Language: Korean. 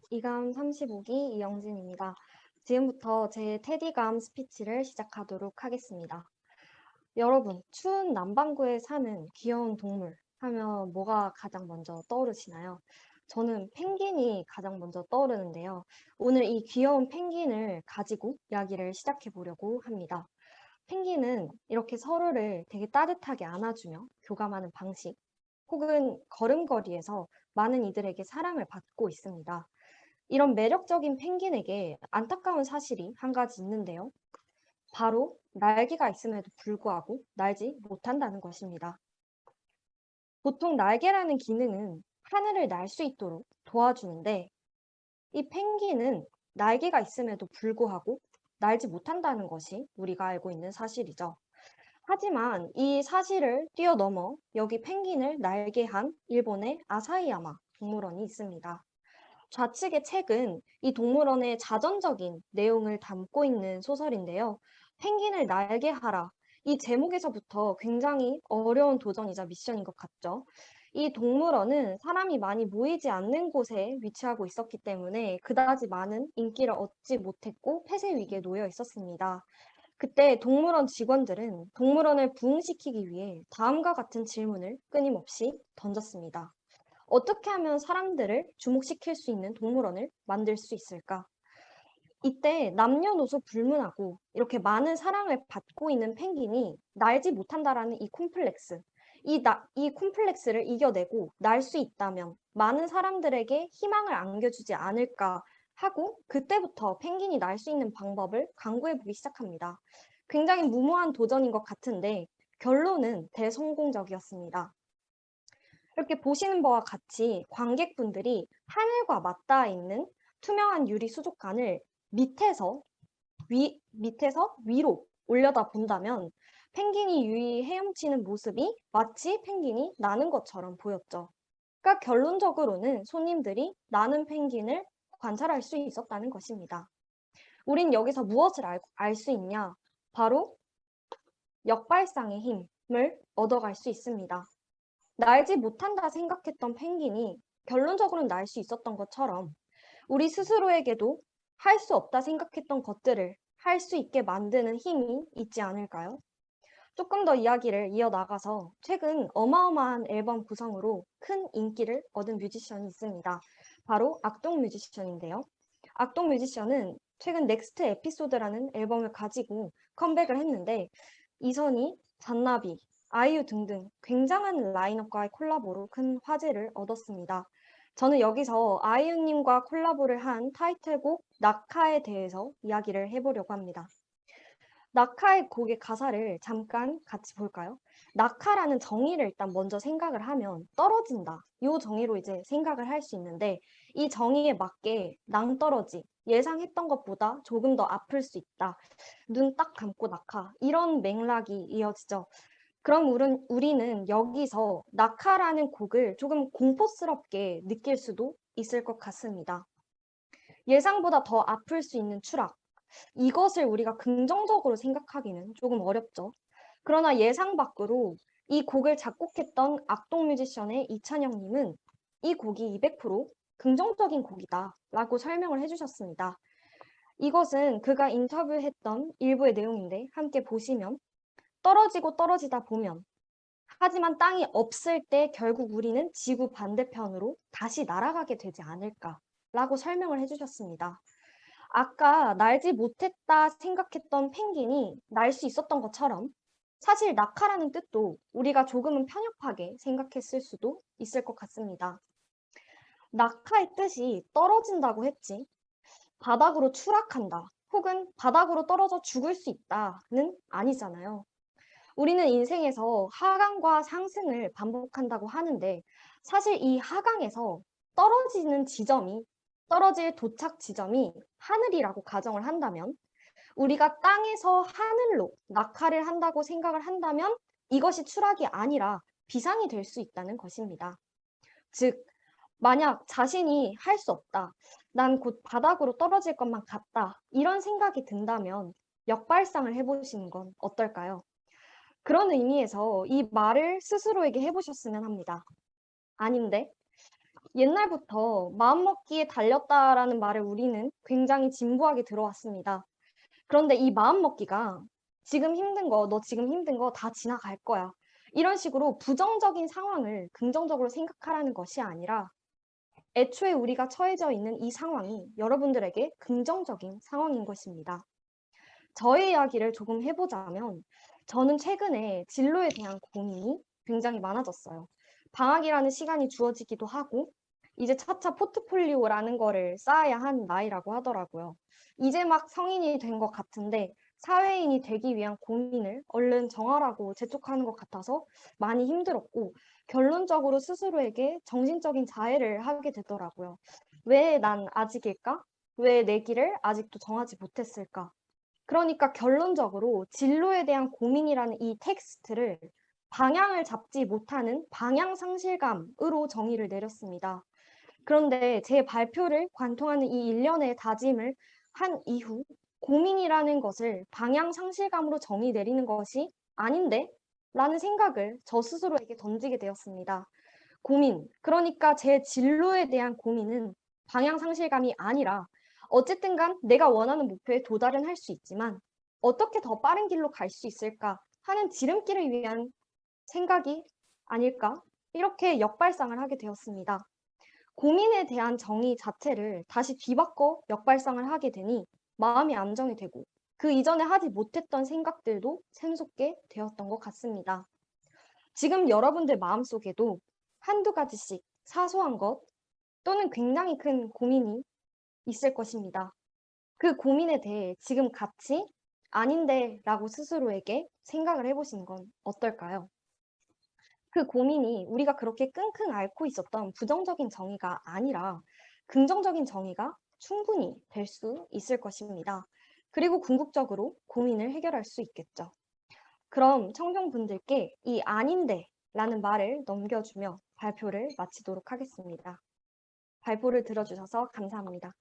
이감 35기 이영진입니다. 지금부터 제 테디감 스피치를 시작하도록 하겠습니다. 여러분, 추운 남반구에 사는 귀여운 동물 하면 뭐가 가장 먼저 떠오르시나요? 저는 펭귄이 가장 먼저 떠오르는데요. 오늘 이 귀여운 펭귄을 가지고 이야기를 시작해 보려고 합니다. 펭귄은 이렇게 서로를 되게 따뜻하게 안아주며 교감하는 방식, 혹은 걸음걸이에서 많은 이들에게 사랑을 받고 있습니다. 이런 매력적인 펭귄에게 안타까운 사실이 한 가지 있는데요. 바로 날개가 있음에도 불구하고 날지 못한다는 것입니다. 보통 날개라는 기능은 하늘을 날 수 있도록 도와주는데 이 펭귄은 날개가 있음에도 불구하고 날지 못한다는 것이 우리가 알고 있는 사실이죠. 하지만 이 사실을 뛰어넘어 여기 펭귄을 날게 한 일본의 아사히야마 동물원이 있습니다. 좌측의 책은 이 동물원의 자전적인 내용을 담고 있는 소설인데요. 펭귄을 날게 하라. 이 제목에서부터 굉장히 어려운 도전이자 미션인 것 같죠. 이 동물원은 사람이 많이 모이지 않는 곳에 위치하고 있었기 때문에 그다지 많은 인기를 얻지 못했고 폐쇄 위기에 놓여 있었습니다. 그때 동물원 직원들은 동물원을 부흥시키기 위해 다음과 같은 질문을 끊임없이 던졌습니다. 어떻게 하면 사람들을 주목시킬 수 있는 동물원을 만들 수 있을까? 이때 남녀노소 불문하고 이렇게 많은 사랑을 받고 있는 펭귄이 날지 못한다라는 이 콤플렉스, 이 콤플렉스를 이겨내고 날 수 있다면 많은 사람들에게 희망을 안겨주지 않을까 하고 그때부터 펭귄이 날 수 있는 방법을 강구해보기 시작합니다. 굉장히 무모한 도전인 것 같은데 결론은 대성공적이었습니다. 이렇게 보시는 바와 같이 관객분들이 하늘과 맞닿아 있는 투명한 유리 수족관을 밑에서 위로 올려다 본다면 펭귄이 유리에 헤엄치는 모습이 마치 펭귄이 나는 것처럼 보였죠. 그러니까 결론적으로는 손님들이 나는 펭귄을 관찰할 수 있었다는 것입니다. 우린 여기서 무엇을 알 수 있냐? 바로 역발상의 힘을 얻어갈 수 있습니다. 날지 못한다 생각했던 펭귄이 결론적으로는 날 수 있었던 것처럼 우리 스스로에게도 할 수 없다 생각했던 것들을 할 수 있게 만드는 힘이 있지 않을까요? 조금 더 이야기를 이어나가서 최근 어마어마한 앨범 구성으로 큰 인기를 얻은 뮤지션이 있습니다. 바로 악동 뮤지션인데요. 악동 뮤지션은 최근 넥스트 에피소드라는 앨범을 가지고 컴백을 했는데 이선희, 잔나비, 아이유 등등 굉장한 라인업과의 콜라보로 큰 화제를 얻었습니다. 저는 여기서 아이유님과 콜라보를 한 타이틀곡 낙하에 대해서 이야기를 해보려고 합니다. 낙하의 곡의 가사를 잠깐 같이 볼까요? 낙하라는 정의를 일단 먼저 생각을 하면 떨어진다. 이 정의로 이제 생각을 할 수 있는데 이 정의에 맞게 낭떠러지, 예상했던 것보다 조금 더 아플 수 있다. 눈 딱 감고 낙하. 이런 맥락이 이어지죠. 그럼 우리는 여기서 낙하라는 곡을 조금 공포스럽게 느낄 수도 있을 것 같습니다. 예상보다 더 아플 수 있는 추락. 이것을 우리가 긍정적으로 생각하기는 조금 어렵죠. 그러나 예상 밖으로 이 곡을 작곡했던 악동 뮤지션의 이찬영님은 이 곡이 200% 긍정적인 곡이다 라고 설명을 해주셨습니다. 이것은 그가 인터뷰했던 일부의 내용인데 함께 보시면 떨어지고 떨어지다 보면 하지만 땅이 없을 때 결국 우리는 지구 반대편으로 다시 날아가게 되지 않을까라고 설명을 해주셨습니다. 아까 날지 못했다 생각했던 펭귄이 날 수 있었던 것처럼 사실 낙하라는 뜻도 우리가 조금은 편협하게 생각했을 수도 있을 것 같습니다. 낙하의 뜻이 떨어진다고 했지 바닥으로 추락한다 혹은 바닥으로 떨어져 죽을 수 있다는 아니잖아요. 우리는 인생에서 하강과 상승을 반복한다고 하는데 사실 이 하강에서 떨어질 도착 지점이 하늘이라고 가정을 한다면 우리가 땅에서 하늘로 낙하를 한다고 생각을 한다면 이것이 추락이 아니라 비상이 될 수 있다는 것입니다. 즉, 만약 자신이 할 수 없다, 난 곧 바닥으로 떨어질 것만 같다, 이런 생각이 든다면 역발상을 해보시는 건 어떨까요? 그런 의미에서 이 말을 스스로에게 해보셨으면 합니다. 아닌데, 옛날부터 마음먹기에 달렸다라는 말을 우리는 굉장히 진부하게 들어왔습니다. 그런데 이 마음먹기가 지금 힘든 거, 너 지금 힘든 거 다 지나갈 거야. 이런 식으로 부정적인 상황을 긍정적으로 생각하라는 것이 아니라 애초에 우리가 처해져 있는 이 상황이 여러분들에게 긍정적인 상황인 것입니다. 저의 이야기를 조금 해보자면 저는 최근에 진로에 대한 고민이 굉장히 많아졌어요. 방학이라는 시간이 주어지기도 하고 이제 차차 포트폴리오라는 거를 쌓아야 한 나이라고 하더라고요. 이제 막 성인이 된 것 같은데 사회인이 되기 위한 고민을 얼른 정하라고 재촉하는 것 같아서 많이 힘들었고 결론적으로 스스로에게 정신적인 자해를 하게 되더라고요. 왜 난 아직일까? 왜 내 길을 아직도 정하지 못했을까? 그러니까 결론적으로 진로에 대한 고민이라는 이 텍스트를 방향을 잡지 못하는 방향 상실감으로 정의를 내렸습니다. 그런데 제 발표를 관통하는 이 일련의 다짐을 한 이후 고민이라는 것을 방향 상실감으로 정의 내리는 것이 아닌데? 라는 생각을 저 스스로에게 던지게 되었습니다. 고민, 그러니까 제 진로에 대한 고민은 방향 상실감이 아니라 어쨌든 간 내가 원하는 목표에 도달은 할 수 있지만 어떻게 더 빠른 길로 갈 수 있을까 하는 지름길을 위한 생각이 아닐까? 이렇게 역발상을 하게 되었습니다. 고민에 대한 정의 자체를 다시 뒤바꿔 역발상을 하게 되니 마음이 안정이 되고 그 이전에 하지 못했던 생각들도 샘솟게 되었던 것 같습니다. 지금 여러분들 마음속에도 한두 가지씩 사소한 것 또는 굉장히 큰 고민이 있을 것입니다. 그 고민에 대해 지금 같이 아닌데 라고 스스로에게 생각을 해보시는 건 어떨까요? 그 고민이 우리가 그렇게 끙끙 앓고 있었던 부정적인 정의가 아니라 긍정적인 정의가 충분히 될 수 있을 것입니다. 그리고 궁극적으로 고민을 해결할 수 있겠죠. 그럼 청중분들께 이 아닌데 라는 말을 넘겨주며 발표를 마치도록 하겠습니다. 발표를 들어주셔서 감사합니다.